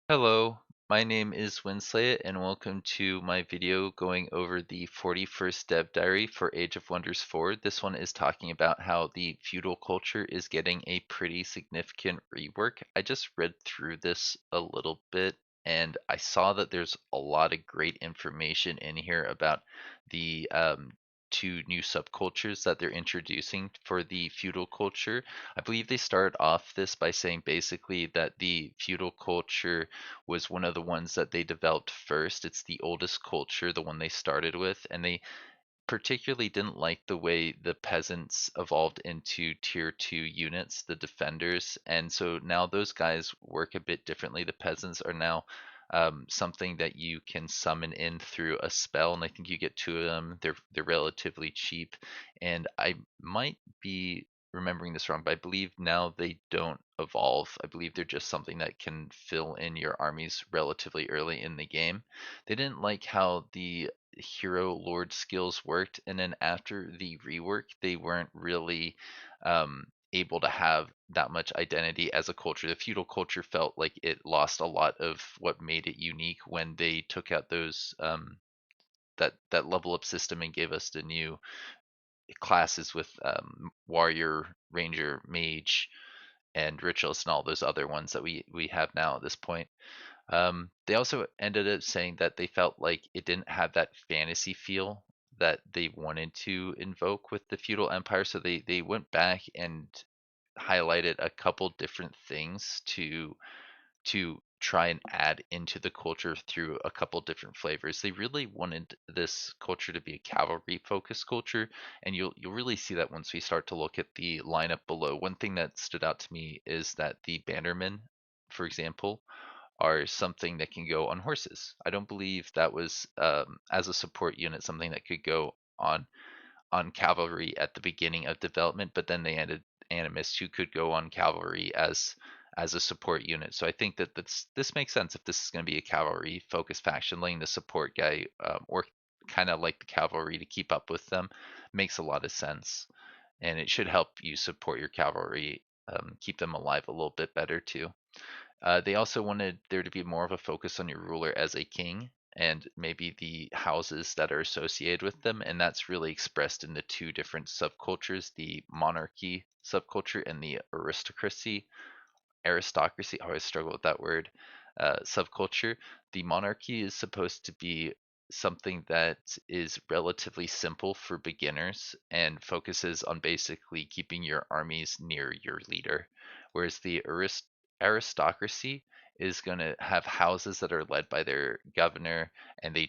Hello, my name is Winsley and welcome to my video going over the 41st Dev Diary for Age of Wonders 4. This one is talking about how the feudal culture is getting a pretty significant rework. I just read through this a little bit and I saw that there's a lot of great information in here about the two new subcultures that they're introducing for the feudal culture. I believe they start off this by saying basically that the feudal culture was one of the ones that they developed first. It's the oldest culture, the one they started with, and they particularly didn't like the way the peasants evolved into tier 2 units, the defenders. And so now those guys work a bit differently. The peasants are now something that you can summon in through a spell, and I think you get two of them. They're relatively cheap, and I might be remembering this wrong, but I believe now they don't evolve. I believe they're just something that can fill in your armies relatively early in the game. They didn't like how the hero lord skills worked, and then after the rework they weren't really able to have that much identity as a culture. The feudal culture felt like it lost a lot of what made it unique when they took out those that level up system and gave us the new classes with warrior, ranger, mage, and ritualist, and all those other ones that we have now at this point. They also ended up saying that they felt like it didn't have that fantasy feel that they wanted to invoke with the feudal empire, so they went back and highlighted a couple different things to try and add into the culture through a couple different flavors. They really wanted this culture to be a cavalry focused culture, and you'll really see that once we start to look at the lineup below. One thing that stood out to me is that the bannermen, for example, are something that can go on horses. I don't believe that was as a support unit something that could go on cavalry at the beginning of development, but then they added animists who could go on cavalry as a support unit. So I think that this makes sense if this is going to be a cavalry focused faction. Letting the support guy or kind of like the cavalry to keep up with them makes a lot of sense, and it should help you support your cavalry, keep them alive a little bit better too. They also wanted there to be more of a focus on your ruler as a king and maybe the houses that are associated with them. And that's really expressed in the two different subcultures, the monarchy subculture and the aristocracy. I always struggle with that word. Subculture. The monarchy is supposed to be something that is relatively simple for beginners and focuses on basically keeping your armies near your leader, whereas the aristocracy is going to have houses that are led by their governor, and they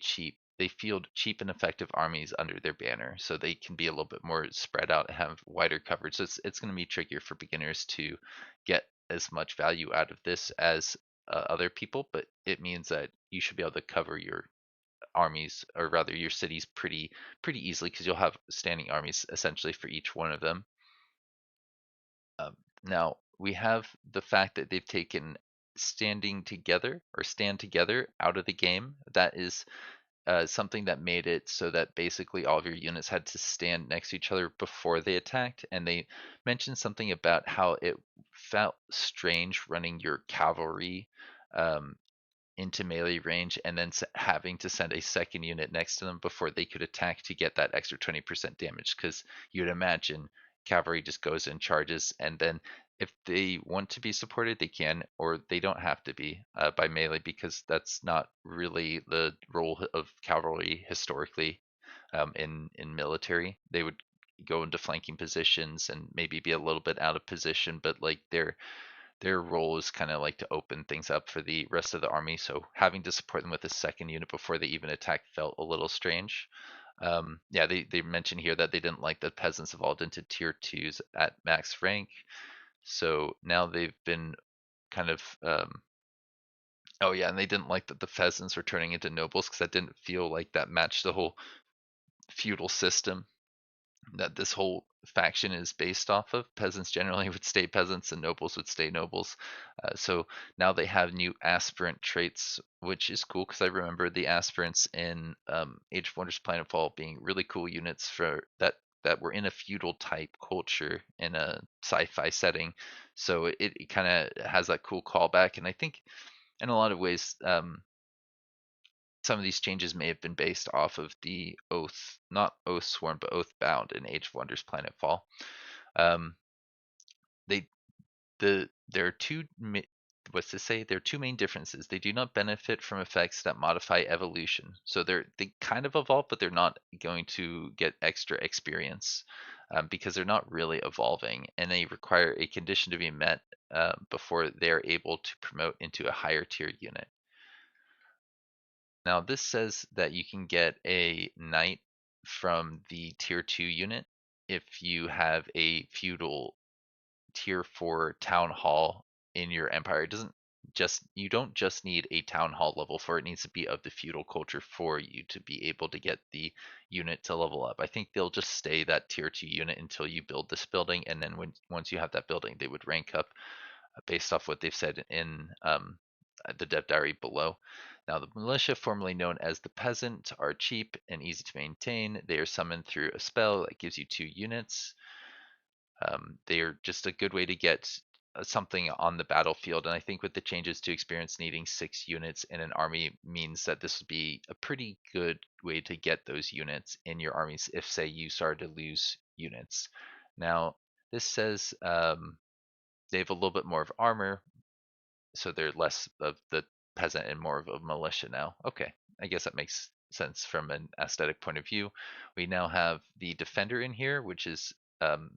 field cheap and effective armies under their banner, so they can be a little bit more spread out and have wider coverage. So it's going to be trickier for beginners to get as much value out of this as other people, but it means that you should be able to cover your armies, or rather your cities, pretty easily, because you'll have standing armies essentially for each one of them. Now we have the fact that they've taken standing together or stand together out of the game. That is something that made it so that basically all of your units had to stand next to each other before they attacked. And they mentioned something about how it felt strange running your cavalry um, into melee range and then having to send a second unit next to them before they could attack to get that extra 20% damage. Because you'd imagine cavalry just goes in charges, and then if they want to be supported, they can, or they don't have to be by melee, because that's not really the role of cavalry historically. In military, they would go into flanking positions and maybe be a little bit out of position, but like their role is kind of like to open things up for the rest of the army. So having to support them with a second unit before they even attack felt a little strange. Yeah, they mention here that they didn't like that peasants evolved into tier twos at max rank. So now they've been kind of oh yeah, and they didn't like that the peasants were turning into nobles, because that didn't feel like that matched the whole feudal system that this whole faction is based off of. Peasants generally would stay peasants and nobles would stay nobles. So now they have new aspirant traits, which is cool, because I remember the aspirants in Age of Wonders Planetfall being really cool units for that were in a feudal type culture in a sci-fi setting. So it kind of has that cool callback, and I think in a lot of ways, some of these changes may have been based off of the oath, not oath sworn, but oath bound in Age of Wonders Planetfall. Um, they there are what's to say? There are two main differences. They do not benefit from effects that modify evolution. So they kind of evolve, but they're not going to get extra experience because they're not really evolving, and they require a condition to be met before they're able to promote into a higher tier unit. Now this says that you can get a knight from the tier 2 unit if you have a feudal tier 4 town hall in your empire. It doesn't just you don't just need a town hall level for it. It needs to be of the feudal culture for you to be able to get the unit to level up. I think they'll just stay that tier 2 unit until you build this building, and then once you have that building, they would rank up based off what they've said in the dev diary below. Now, the militia, formerly known as the peasant, are cheap and easy to maintain. They are summoned through a spell that gives you 2 units. They are just a good way to get something on the battlefield, and I think with the changes to experience, needing 6 units in an army means that this would be a pretty good way to get those units in your armies if, say, you started to lose units. Now, this says they have a little bit more of armor, so they're less of the peasant and more of a militia now. Okay, I guess that makes sense from an aesthetic point of view. We now have the defender in here, which is going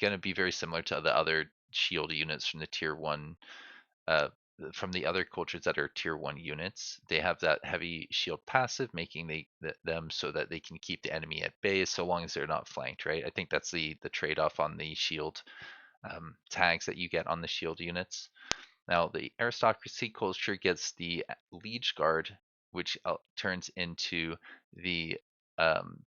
to be very similar to the other shield units from the tier 1 uh, from the other cultures that are tier 1 units. They have that heavy shield passive, making them so that they can keep the enemy at bay so long as they're not flanked, right? I think that's the trade-off on the shield tags that you get on the shield units. Now, the aristocracy culture gets the Liege Guard, which turns into the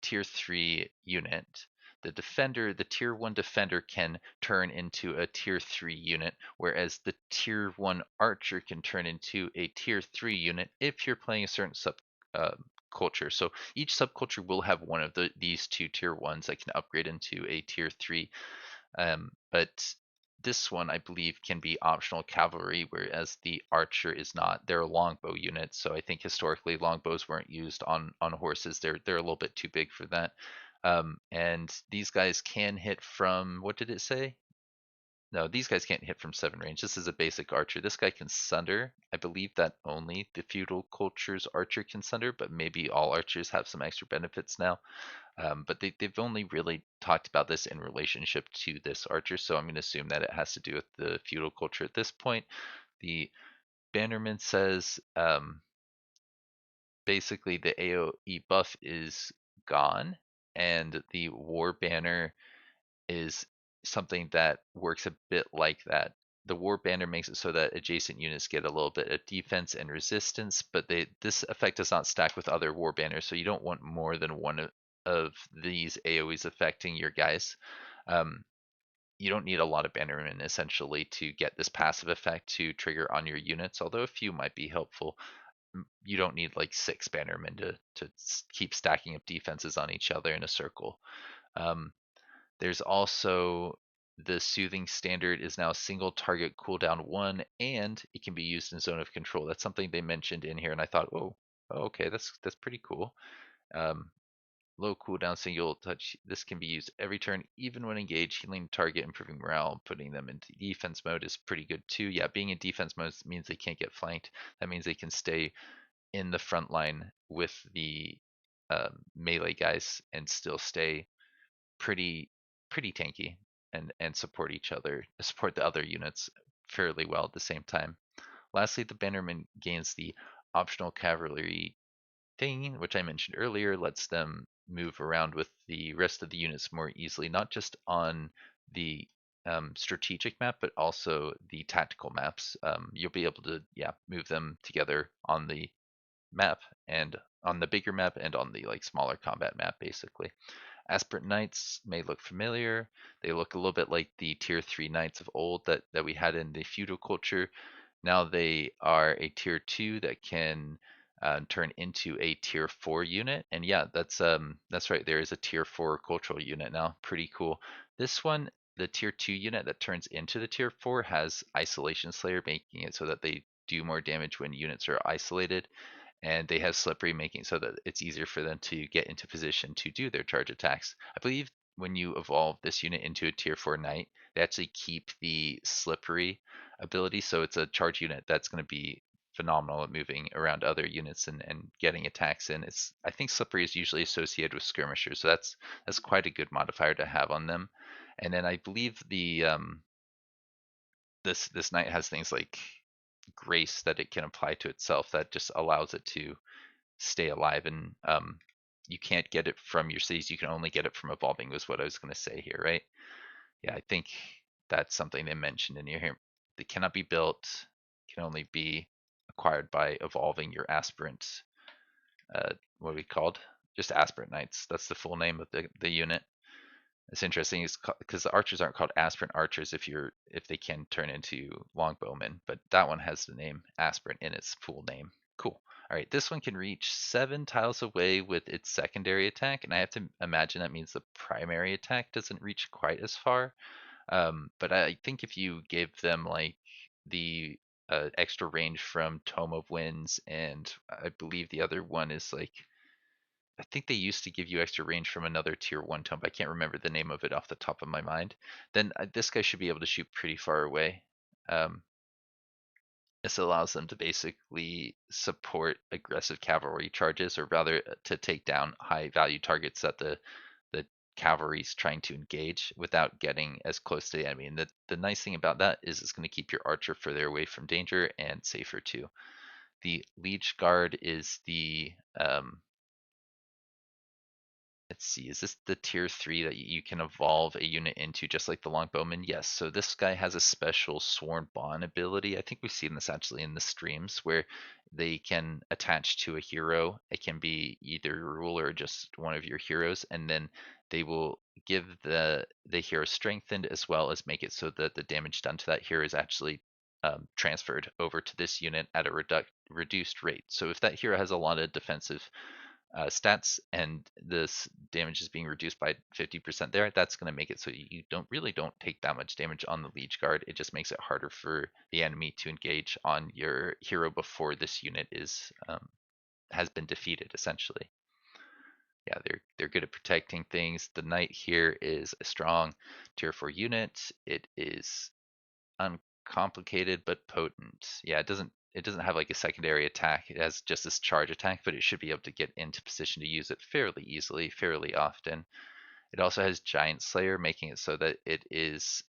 tier 3 unit. The defender, the tier 1 defender, can turn into a tier 3 unit, whereas the tier 1 archer can turn into a tier 3 unit if you're playing a certain sub culture. So each subculture will have one of these two tier 1s that can upgrade into a tier 3. But this one, I believe, can be optional cavalry, whereas the archer is not. They're a longbow unit, so I think historically longbows weren't used on horses. They're a little bit too big for that. And these guys can hit from, what did it say? No, these guys can't hit from 7 range. This is a basic archer. This guy can sunder. I believe that only the feudal culture's archer can sunder, but maybe all archers have some extra benefits now. But they've only really talked about this in relationship to this archer, so I'm going to assume that it has to do with the feudal culture at this point. The bannerman says basically the AoE buff is gone, and the war banner is something that works a bit like that. The war banner makes it so that adjacent units get a little bit of defense and resistance, but this effect does not stack with other war banners, so you don't want more than one of these AoEs affecting your guys. You don't need a lot of bannermen essentially to get this passive effect to trigger on your units, although a few might be helpful. You don't need like 6 bannermen to keep stacking up defenses on each other in a circle. There's also the soothing standard is now single target cooldown 1, and it can be used in zone of control. That's something they mentioned in here, and I thought, oh, okay, that's pretty cool. Low cooldown single touch. This can be used every turn, even when engaged, healing the target, improving morale, putting them into defense mode is pretty good too. Yeah, being in defense mode means they can't get flanked. That means they can stay in the front line with the melee guys and still stay pretty tanky and support each other, support the other units fairly well at the same time. Lastly, the bannerman gains the optional cavalry thing, which I mentioned earlier, lets them move around with the rest of the units more easily, not just on the strategic map, but also the tactical maps. You'll be able to, yeah, move them together on the map and on the bigger map and on the like smaller combat map, basically. Aspirant knights may look familiar. They look a little bit like the tier 3 knights of old that we had in the feudal culture. Now they are a tier 2 that can turn into a tier 4 unit. And yeah, that's right. There is a tier 4 cultural unit now. Pretty cool. This one, the tier 2 unit that turns into the tier 4 has Isolation Slayer, making it so that they do more damage when units are isolated, and they have slippery, making so that it's easier for them to get into position to do their charge attacks. I believe when you evolve this unit into a tier 4 knight, they actually keep the slippery ability, so it's a charge unit that's going to be phenomenal at moving around other units and getting attacks in. It's, I think slippery is usually associated with skirmishers, so that's quite a good modifier to have on them. And then I believe the this knight has things like grace that it can apply to itself that just allows it to stay alive, and you can't get it from your cities, you can only get it from evolving, was what I was going to say here, right? Yeah, I think that's something they mentioned in here. They cannot be built, can only be acquired by evolving your aspirant. What are we called? Just aspirant knights. That's the full name of the unit. It's interesting because the archers aren't called aspirant archers if they can turn into longbowmen, but that one has the name aspirant in its full name. Cool. All right, this one can reach 7 tiles away with its secondary attack, and I have to imagine that means the primary attack doesn't reach quite as far. But I think if you gave them like the extra range from Tome of Winds, and I believe the other one is like, I think they used to give you extra range from another tier 1 tome, but I can't remember the name of it off the top of my mind. Then this guy should be able to shoot pretty far away. Um, this allows them to basically support aggressive cavalry charges, or rather to take down high value targets that the cavalry's trying to engage without getting as close to the enemy. And the nice thing about that is it's going to keep your archer further away from danger and safer too. The Liege Guard is the let's see, is this the tier 3 that you can evolve a unit into just like the longbowman? Yes, so this guy has a special sworn bond ability. I think we've seen this actually in the streams where they can attach to a hero. It can be either your ruler or just one of your heroes, and then they will give the hero strengthened, as well as make it so that the damage done to that hero is actually transferred over to this unit at a reduced rate. So if that hero has a lot of defensive stats and this damage is being reduced by 50% there, that's going to make it so you don't take that much damage on the Liege Guard. It just makes it harder for the enemy to engage on your hero before this unit is has been defeated, essentially. Yeah, they're good at protecting things. The knight here is a strong tier 4 unit. It is uncomplicated but potent. Yeah, it doesn't have like a secondary attack. It has just this charge attack, but it should be able to get into position to use it fairly easily, fairly often. It also has Giant Slayer, making it so that it is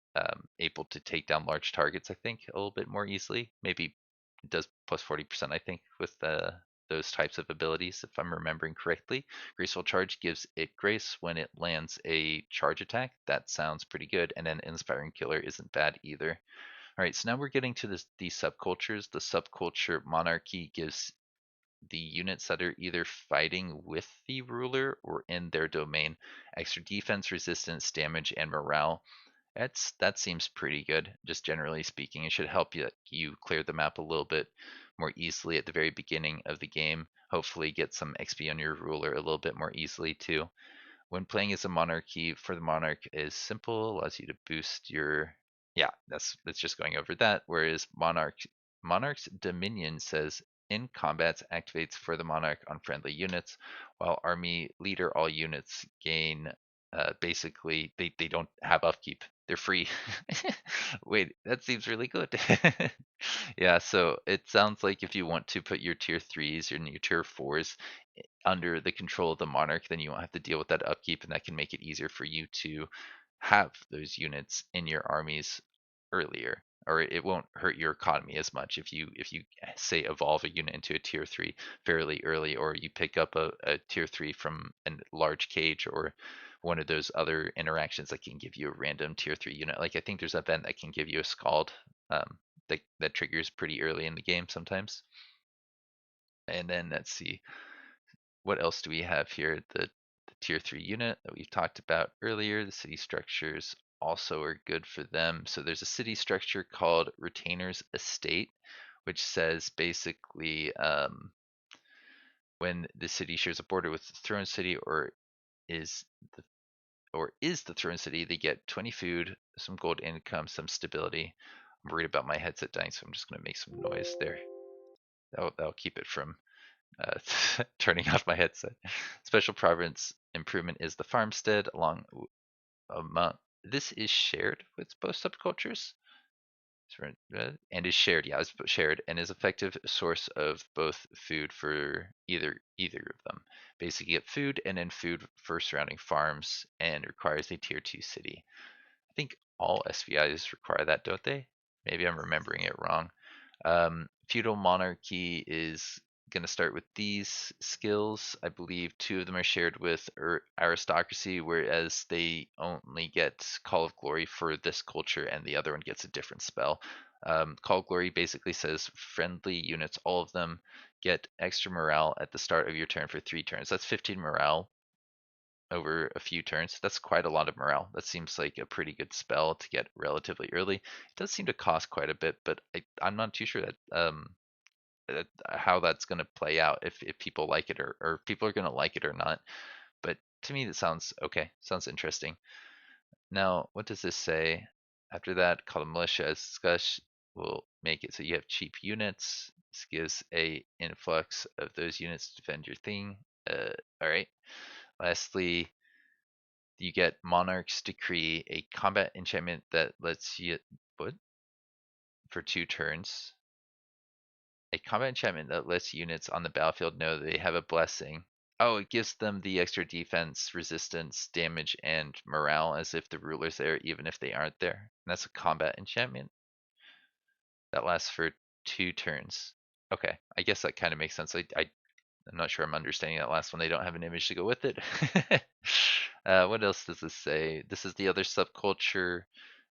able to take down large targets, I think, a little bit more easily. Maybe it does plus 40%, I think, with those types of abilities, if I'm remembering correctly. Graceful Charge gives it grace when it lands a charge attack. That sounds pretty good. And then Inspiring Killer isn't bad either. All right, so now we're getting to these subcultures. The subculture Monarchy gives the units that are either fighting with the ruler or in their domain extra defense, resistance, damage, and morale. That seems pretty good, just generally speaking. It should help you clear the map a little bit more easily at the very beginning of the game. Hopefully get some XP on your ruler a little bit more easily too. When playing as a monarchy, for the monarch is simple, allows you to boost your, yeah, that's just going over that. Whereas monarch's dominion says in combats activates for the monarch on friendly units, while army leader all units gain basically they don't have upkeep. They're free. Wait, that seems really good. Yeah, so it sounds like if you want to put your tier 3s and your tier 4s under the control of the monarch, then you won't have to deal with that upkeep, and that can make it easier for you to have those units in your armies earlier, or it won't hurt your economy as much if you say evolve a unit into a tier 3 fairly early, or you pick up a tier 3 from a large cage, or one of those other interactions that can give you a random tier 3 unit. Like I think there's an event that can give you a scald that triggers pretty early in the game sometimes. And then let's see, what else do we have here? The tier 3 unit that we've talked about earlier. The city structures also are good for them. So there's a city structure called Retainer's Estate, which says basically when the city shares a border with the throne city, is the is the throne city, they get 20 food, some gold income, some stability. I'm worried about my headset dying, so I'm just gonna make some noise there. That'll keep it from turning off my headset. Special province improvement is the farmstead along among. This is shared with both subcultures. And is shared, yeah, it's shared and is effective source of both food for either of them. Basically, get food and then food for surrounding farms, and requires a tier 2 city. I think all SVIs require that, don't they? Maybe I'm remembering it wrong. Feudal monarchy is going to start with these skills. I believe two of them are shared with aristocracy, whereas they only get Call of Glory for this culture, and the other one gets a different spell. Call of Glory basically says friendly units, all of them, get extra morale at the start of your turn for 3 turns. That's 15 morale over a few turns. That's quite a lot of morale. That seems like a pretty good spell to get relatively early. It does seem to cost quite a bit, but I'm not too sure that how that's going to play out, if people like it, or if people are going to like it or not. But to me, that sounds okay. Sounds interesting. Now, what does this say? After that, call the militia as discussed. Will make it so you have cheap units. This gives a influx of those units to defend your thing. All right. Lastly, you get Monarch's Decree, a combat enchantment that lets you what for 2 turns. A combat enchantment that lets units on the battlefield know they have a blessing. Oh, it gives them the extra defense, resistance, damage, and morale as if the ruler's there, even if they aren't there. And that's a combat enchantment that lasts for 2 turns. Okay, I guess that kind of makes sense. I'm not sure I'm understanding that last one. They don't have an image to go with it. What else does this say? This is the other subculture,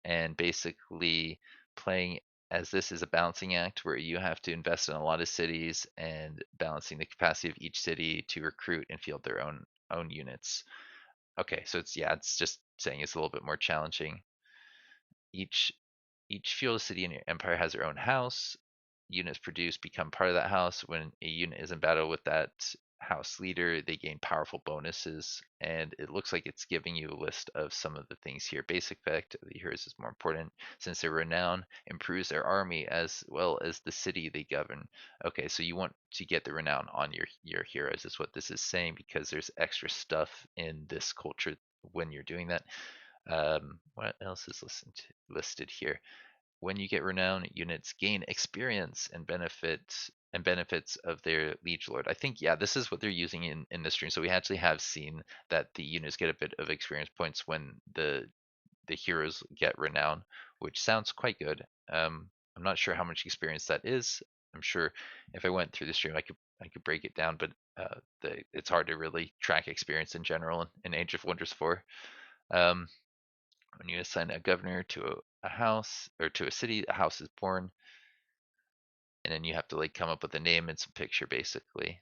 and basically playing as this is a balancing act where you have to invest in a lot of cities and balancing the capacity of each city to recruit and field their own units. Okay, so it's just saying it's a little bit more challenging. Each feudal city in your empire has their own house. Units produced become part of that house. When a unit is in battle with that house leader, they gain powerful bonuses. And it looks like it's giving you a list of some of the things here. Basic effect of the heroes is more important since their renown improves their army as well as the city they govern. Okay, so you want to get the renown on your heroes is what this is saying, because there's extra stuff in this culture when you're doing that. What else is listed here? When you get renown, units gain experience and benefits of their Liege Lord. I think, yeah, this is what they're using in this stream. So we actually have seen that the units get a bit of experience points when the heroes get renown, which sounds quite good. I'm not sure how much experience that is. I'm sure if I went through the stream, I could break it down, but it's hard to really track experience in general in Age of Wonders 4. Um, when you assign a governor to a house or to a city, a house is born, and then you have to like come up with a name and some picture basically.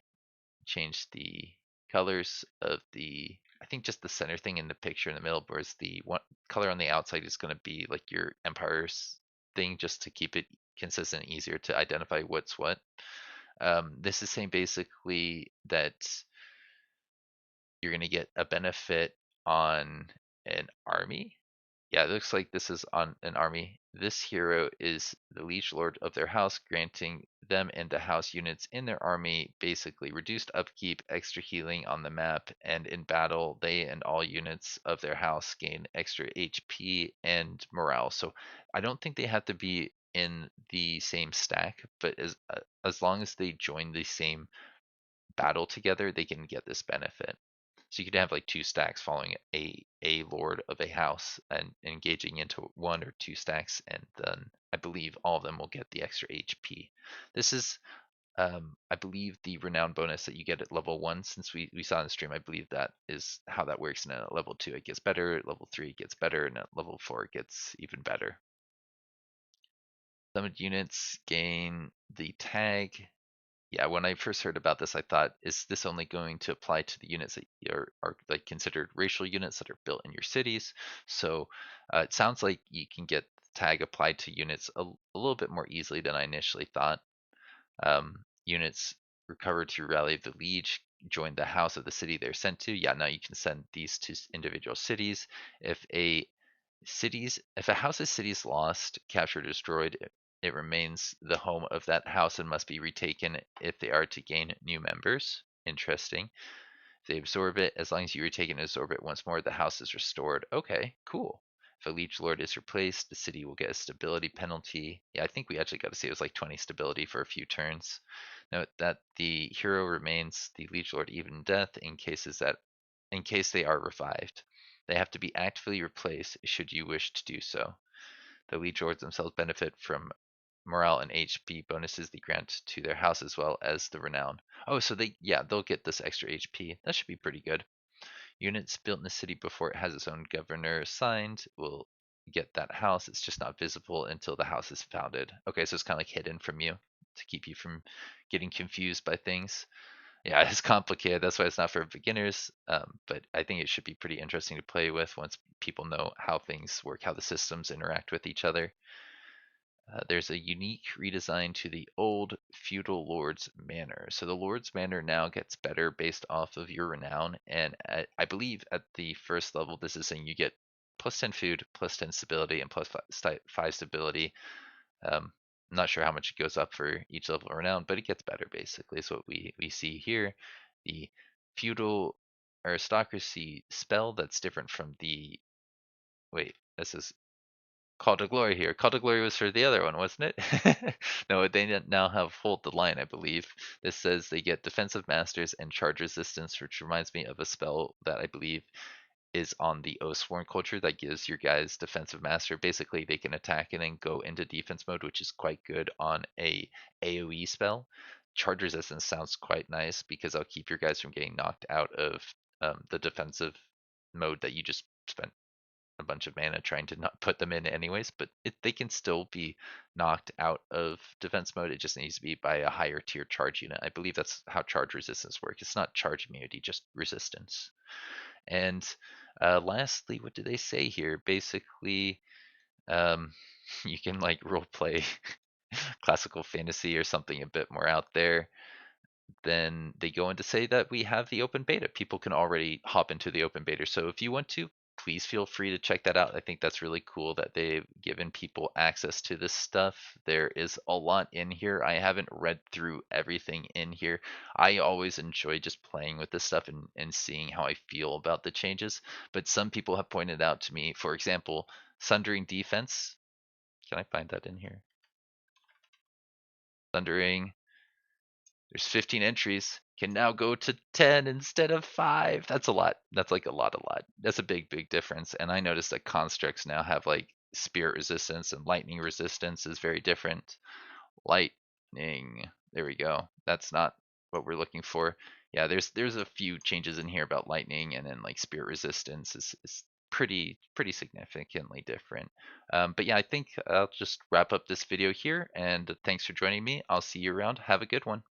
Change the colors of the, I think just the center thing in the picture in the middle, whereas the one color on the outside is going to be like your empire's thing, just to keep it consistent and easier to identify what's what. This is saying basically that you're going to get a benefit on an army. Yeah, it looks like this is on an army. This hero is the Liege Lord of their house, granting them and the house units in their army basically reduced upkeep, extra healing on the map, and in battle, they and all units of their house gain extra HP and morale. So I don't think they have to be in the same stack, but as long as they join the same battle together, they can get this benefit. So you could have like 2 stacks following a lord of a house and engaging into 1 or 2 stacks, and then I believe all of them will get the extra HP. This is, I believe, the renown bonus that you get at level 1. Since we saw in the stream, I believe that is how that works. And at level 2 it gets better, at level 3 it gets better, and at level 4 it gets even better. Summoned units gain the tag. Yeah, when I first heard about this, I thought, is this only going to apply to the units that are like considered racial units that are built in your cities? So it sounds like you can get the tag applied to units a little bit more easily than I initially thought. Units recovered through Rally of the Liege join the house of the city they're sent to. Yeah, now you can send these to individual cities. If a Cities, if a house's city is lost, captured, or destroyed, it remains the home of that house and must be retaken if they are to gain new members. Interesting. If they absorb it, as long as you retake and absorb it once more, the house is restored. Okay, cool. If a Liege Lord is replaced, the city will get a stability penalty. Yeah, I think we actually got to say it was like 20 stability for a few turns. Note that the hero remains the Liege Lord even in death in case they are revived. They have to be actively replaced should you wish to do so. The Liege Lords themselves benefit from morale and HP bonuses they grant to their house as well as the renown. Oh, so they'll get this extra HP. That should be pretty good. Units built in the city before it has its own governor assigned will get that house. It's just not visible until the house is founded. Okay, so it's kind of like hidden from you to keep you from getting confused by things. Yeah, it's complicated. That's why it's not for beginners. But I think it should be pretty interesting to play with once people know how things work, how the systems interact with each other. There's a unique redesign to the old feudal lord's manor. So the lord's manor now gets better based off of your renown, and I believe at the first level, this is saying you get plus 10 food, plus 10 stability, and plus 5 stability. I'm not sure how much it goes up for each level of renown, but it gets better basically. So what we see here, the feudal aristocracy spell that's different from the wait, this is Call to Glory here. Call to Glory was for the other one, wasn't it? No, they now have Hold the Line, I believe. This says they get Defensive Masters and Charge Resistance, which reminds me of a spell that I believe is on the Oathsworn culture that gives your guys Defensive Master. Basically, they can attack and then go into defense mode, which is quite good on a AoE spell. Charge Resistance sounds quite nice because I'll keep your guys from getting knocked out of the defensive mode that you just spent a bunch of mana trying to not put them in anyways, but they can still be knocked out of defense mode. It just needs to be by a higher tier charge unit. I believe that's how charge resistance works. It's not charge immunity, just resistance. And lastly, what do they say here? Basically, um, you can like role play classical fantasy or something a bit more out there. Then they go on to say that we have the open beta. People can already hop into the open beta. So if you want to, please feel free to check that out. I think that's really cool that they've given people access to this stuff. There is a lot in here. I haven't read through everything in here. I always enjoy just playing with this stuff and seeing how I feel about the changes. But some people have pointed out to me, for example, Sundering Defense. Can I find that in here? Sundering. There's 15 entries. Can now go to 10 instead of 5. That's a lot. That's like a lot. That's a big difference. And I noticed that constructs now have like spirit resistance and lightning resistance is very different. Lightning. There we go. That's not what we're looking for. Yeah, there's a few changes in here about lightning, and then like spirit resistance is pretty significantly different. But yeah, I think I'll just wrap up this video here, and thanks for joining me. I'll see you around. Have a good one.